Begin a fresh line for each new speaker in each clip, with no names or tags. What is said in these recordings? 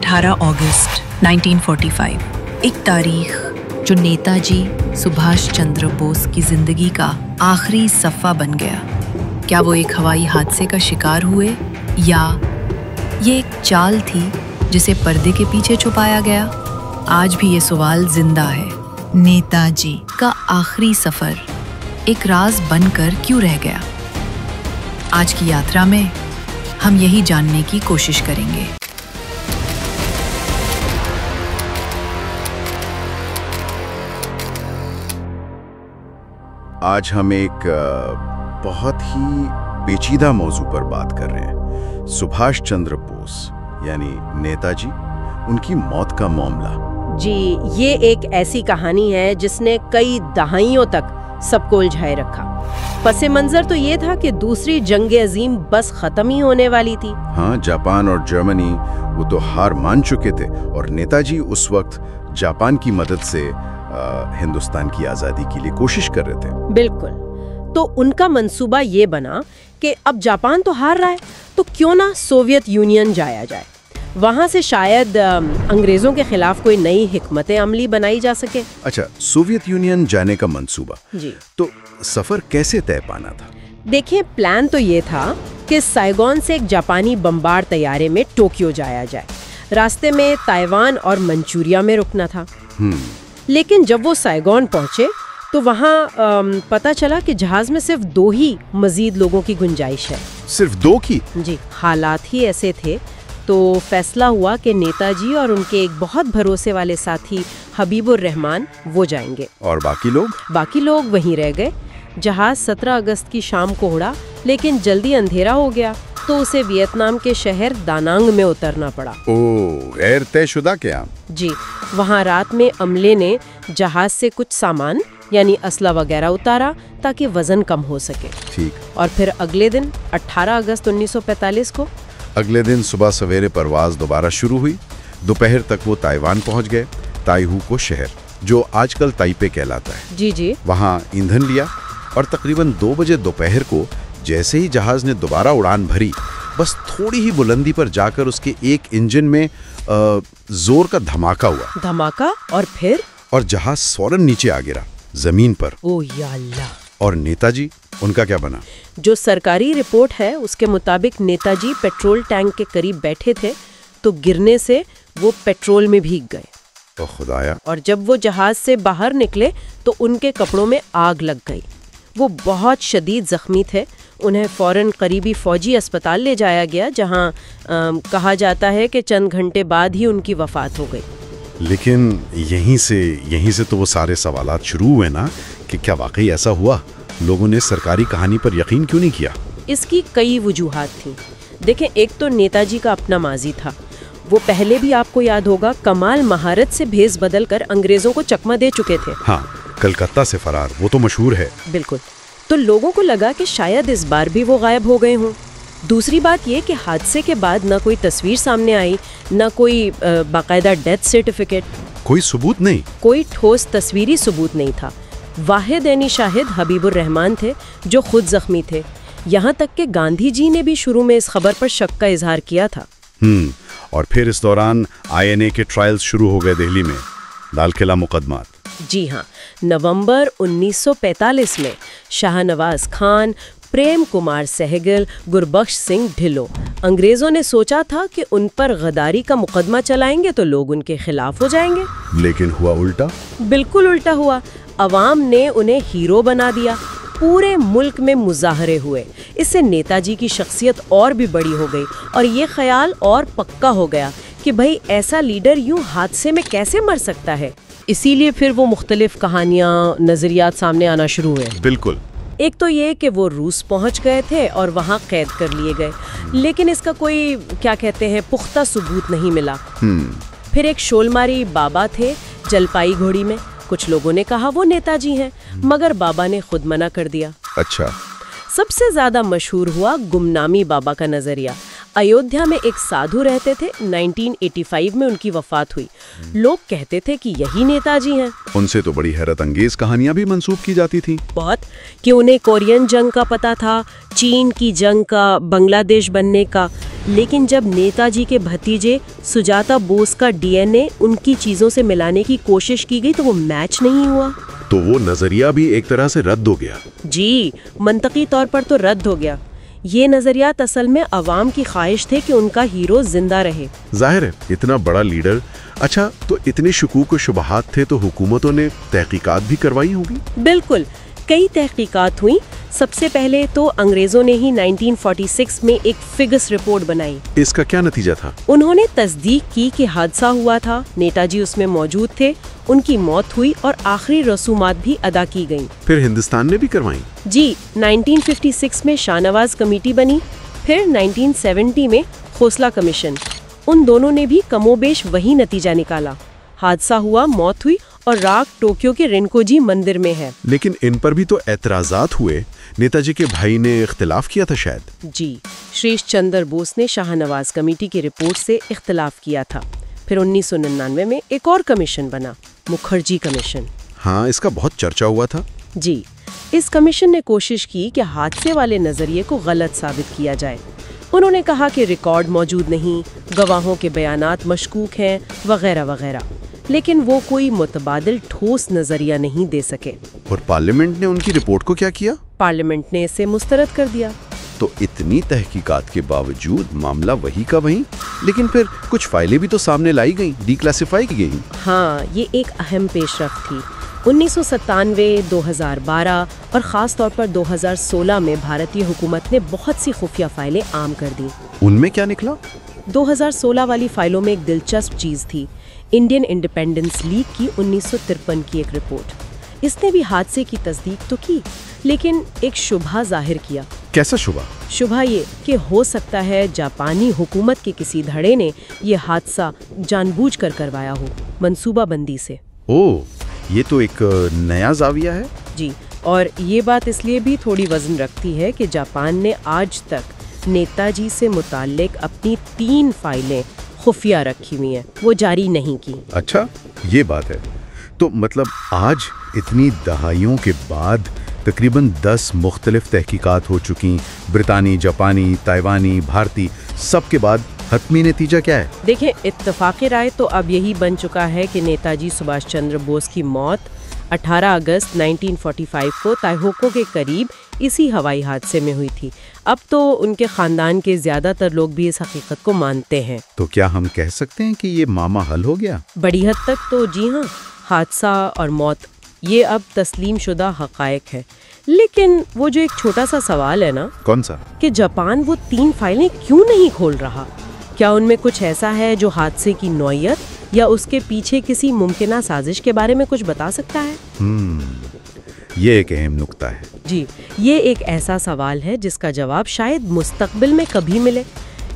18 अगस्त 1945, एक तारीख जो नेताजी सुभाष चंद्र बोस की जिंदगी का आखिरी सफ़ा बन गया। क्या वो एक हवाई हादसे का शिकार हुए या ये एक चाल थी जिसे पर्दे के पीछे छुपाया गया? आज भी ये सवाल जिंदा है। नेताजी का आखिरी सफ़र एक राज बनकर क्यों रह गया? आज की यात्रा में हम यही जानने की कोशिश करेंगे।
आज हम एक बहुत ही पेचीदा मौजू पर बात कर रहे हैं। सुभाष चंद्र बोस यानी नेताजी, उनकी मौत का मामला।
जी, ये एक ऐसी कहानी है जिसने कई दहाइयों तक सबको उलझाए रखा। पसे मंजर तो ये था कि दूसरी जंग अजीम बस खत्म ही होने वाली थी।
हाँ, जापान और जर्मनी वो तो हार मान चुके थे और नेताजी उस वक्त जापान की मदद से हिंदुस्तान की आज़ादी के लिए कोशिश कर रहे थे।
बिल्कुल। तो उनका मंसूबा ये बना कि अब जापान तो हार रहा है, तो क्यों ना सोवियत यूनियन जाया जाए। वहाँ से शायद अंग्रेज़ों के खिलाफ कोई नई हिकमत अमली बनाई जा सके।
अच्छा, सोवियत यूनियन जाने का मंसूबा।
जी।
तो सफ़र कैसे तय पाना था?
देखिए, प्लान तो ये था कि साइगोन से एक जापानी बमबार तैयारे में टोक्यो जाया जाए। रास्ते में ताइवान और मंचूरिया में रुकना था। लेकिन जब वो साइगोन पहुंचे तो वहाँ पता चला कि जहाज में सिर्फ 2 ही मजीद लोगों की गुंजाइश है।
सिर्फ 2 की?
जी, हालात ही ऐसे थे। तो फैसला हुआ कि नेताजी और उनके एक बहुत भरोसे वाले साथी हबीबुर रहमान वो जाएंगे।
और बाकी लोग
वहीं रह गए। जहाज 17 अगस्त की शाम को उड़ा, लेकिन जल्दी अंधेरा हो गया तो उसे वियतनाम के शहर दानांग में उतरना पड़ा।
ओह, गैर तयशुदा क्या?
जी, वहाँ रात में अमले ने जहाज से कुछ सामान यानी असला वगैरह उतारा ताकि वजन कम हो सके। ठीक। और फिर अगले दिन 18 अगस्त 1945 को
अगले दिन सुबह सवेरे परवाज दोबारा शुरू हुई। दोपहर तक वो ताइवान पहुंच गए, ताइहू को शहर जो आजकल ताइपे कहलाता है।
जी।
वहाँ ईंधन लिया और तकरीबन 2 बजे दोपहर को जैसे ही जहाज ने दोबारा उड़ान भरी, बस थोड़ी ही बुलंदी पर जाकर उसके एक इंजन में जोर का धमाका हुआ।
धमाका और
जहाज फौरन नीचे आ गिरा जमीन पर।
ओ या अल्लाह!
और नेताजी, उनका क्या बना?
जो सरकारी रिपोर्ट है उसके मुताबिक नेताजी पेट्रोल टैंक के करीब बैठे थे तो गिरने से वो पेट्रोल में भीग गए।
ओ खुदाया!
और जब वो जहाज से बाहर निकले तो उनके कपड़ों में आग लग गई। वो बहुत शदीद जख्मी थे। उन्हें फौरन करीबी फौजी अस्पताल ले जाया गया, जहां कहा जाता है कि चंद घंटे बाद ही उनकी वफात हो गई।
लेकिन यहीं से तो वो सारे सवालात शुरू हुए ना कि क्या वाकई ऐसा हुआ? लोगों ने सरकारी कहानी पर यकीन क्यों नहीं किया?
इसकी कई वजूहात थी। देखें, एक तो नेताजी का अपना माजी था। वो पहले भी, आपको याद होगा, कमाल महारत से भेस बदल कर अंग्रेजों को चकमा दे चुके थे।
हाँ, कलकत्ता से फरार, वो तो मशहूर है।
बिल्कुल। तो लोगों को लगा कि शायद इस बार भी वो गायब हो गए हों। दूसरी बात ये कि हादसे के बाद ना कोई तस्वीर सामने आई, ना कोई बाकायदा डेथ सर्टिफिकेट,
कोई सबूत नहीं,
कोई ठोस तस्वीरी सबूत नहीं था। वाहिद यानी शाहिद हबीबुर रहमान थे जो खुद जख्मी थे। यहाँ तक कि गांधी जी ने भी शुरू में इस खबर पर शक का इजहार किया था।
और फिर इस दौरान INA के ट्रायल्स शुरू हो गए दिल्ली में, लाल किला मुकदमात।
जी हाँ, नवंबर 1945 में शाहनवाज खान, प्रेम कुमार सहगल, गुरबख्श सिंह ढिल्लों, अंग्रेजों ने सोचा था कि उन पर गद्दारी का मुकदमा चलाएंगे तो लोग उनके खिलाफ हो जाएंगे।
लेकिन हुआ उल्टा।
बिल्कुल उल्टा हुआ। अवाम ने उन्हें हीरो बना दिया। पूरे मुल्क में मुजाहरे हुए। इससे नेताजी की शख्सियत और भी बड़ी हो गई और ये ख्याल और पक्का हो गया कि भाई ऐसा लीडर यूं हादसे में कैसे मर सकता है। इसीलिए फिर वो मुख्तलिफ कहानियाँ, नजरियात सामने आना शुरू हुए।
बिल्कुल।
एक तो ये कि वो रूस पहुंच गए थे और वहाँ कैद कर लिए गए, लेकिन इसका कोई क्या कहते हैं पुख्ता सबूत नहीं मिला। फिर एक शोलमारी बाबा थे जलपाई घोड़ी में। कुछ लोगों ने कहा वो नेताजी हैं, मगर बाबा ने खुद मना कर दिया।
अच्छा।
सबसे ज्यादा मशहूर हुआ गुमनामी बाबा का नजरिया। अयोध्या में एक साधु रहते थे। 1985 में उनकी वफात हुई। लोग कहते थे कि यही नेताजी हैं।
उनसे तो बड़ी हैरत अंगेज कहानियां भी मंसूब की जाती थी।
बहुत, कि उन्हें कोरियन जंग का पता था, चीन की जंग का, बांग्लादेश बनने का। लेकिन जब नेताजी के भतीजे सुजाता बोस का डीएनए उनकी चीजों से मिलाने की कोशिश की गई तो वो मैच नहीं हुआ।
तो वो नजरिया भी एक तरह से रद्द हो गया।
जी, मंतकी तौर पर तो रद्द हो गया। ये नजरियात असल में अवाम की ख्वाहिश थे कि उनका हीरो जिंदा रहे।
जाहिर है, इतना बड़ा लीडर। अच्छा, तो इतने शुकूक व शुबहात थे तो हुकूमतों ने तहकीकात भी करवाई होगी?
बिल्कुल, कई तहकीकात हुई। सबसे पहले तो अंग्रेजों ने ही 1946 में एक फिगस रिपोर्ट बनाई।
इसका क्या नतीजा था?
उन्होंने तस्दीक की कि हादसा हुआ था, नेताजी उसमें मौजूद थे, उनकी मौत हुई और आखिरी रसूमात भी अदा की गईं।
फिर हिंदुस्तान ने भी करवाई?
जी, 1956 में शाहनवाज कमेटी बनी, फिर 1970 में खोसला कमीशन। उन दोनों ने भी कमोबेश वही नतीजा निकाला। हादसा हुआ, मौत हुई और राख टोक्यो के रिनकोजी मंदिर में है।
लेकिन इन पर भी तो एतराजात हुए। नेताजी के भाई ने इख्तिलाफ किया था शायद।
जी, श्रीश चंद्र बोस ने शाहनवाज कमेटी की रिपोर्ट से इख्तिलाफ किया था। फिर 1999 में एक और कमीशन बना, मुखर्जी कमीशन।
हाँ, इसका बहुत चर्चा हुआ था।
जी, इस कमीशन ने कोशिश की कि हादसे वाले नजरिए को गलत साबित किया जाए। उन्होंने कहा कि रिकॉर्ड मौजूद नहीं, गवाहों के बयानात मशकूक हैं, वगैरह वगैरह। लेकिन वो कोई मुतबादिल ठोस नजरिया नहीं दे सके।
और पार्लियामेंट ने उनकी रिपोर्ट को क्या किया?
पार्लियामेंट ने इसे मुस्तरद कर दिया।
तो इतनी तहकीकात के बावजूद मामला वही का वही। लेकिन फिर कुछ फाइलें भी तो सामने लाई गईं, डिक्लासिफाई की गईं।
हाँ, ये एक अहम पेशरफ्त थी। 1997, 2012 और ख़ास तौर पर 2016 में भारतीय हुकूमत ने बहुत सी खुफिया फाइलें आम कर दी।
उनमें क्या निकला?
2016 वाली फाइलों में एक दिलचस्प चीज़ थी, इंडियन इंडिपेंडेंस लीग की 1953 की एक रिपोर्ट। इसने भी हादसे की तस्दीक तो की, लेकिन एक शुबहा जाहिर किया।
कैसा शुबहा?
शुबहा ये कि हो सकता है जापानी हुकूमत के किसी धड़े ने ये हादसा जानबूझकर करवाया हो, मंसूबाबंदी से।
ओह, ये तो एक नया जाविया है।
जी, और ये बात इसलिए भी थोड़ी वजन रखती है कि जापान ने आज तक नेताजी से मुताल्लिक अपनी 3 फाइलें खुफिया रखी हुई हैं, वो जारी नहीं की।
अच्छा, ये बात है। तो मतलब आज इतनी दहाइयों के बाद तकरीबन 10 मुख्तलिफ तहकीकात हो चुकी, ब्रितानी, जापानी, ताइवानी, भारतीय, सब के बाद हतमी नतीजा क्या है?
देखें, इत्तफाक़ी राय तो अब यही बन चुका है कि नेताजी सुभाष चंद्र बोस की मौत 18 अगस्त 1945 को ताइहोको के करीब इसी हवाई हादसे में हुई थी। अब तो उनके ख़ानदान के ज़्यादातर लोग भी इस हकीकत को मानते हैं।
तो क्या हम कह सकते हैं कि ये मामा हल हो गया?
बड़ी हद तक तो जी हाँ, हादसा और मौत ये अब तस्लीम शुदा हक़ाइक़ है। लेकिन वो जो एक छोटा सा सवाल है ना,
कौन सा?
कि जापान वो 3 फाइलें क्यों नहीं खोल रहा? क्या उनमें कुछ ऐसा है जो हादसे की नौयत या उसके पीछे किसी मुमकिना साजिश के बारे में कुछ बता सकता है?
ये एक अहम नुक्ता है।
जी, ये एक ऐसा सवाल है जिसका जवाब शायद मुस्तकबिल में कभी मिले।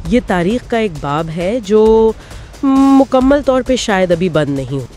ये तारीख का एक बाब है जो मुकम्मल तौर पे शायद अभी बंद नहीं हो।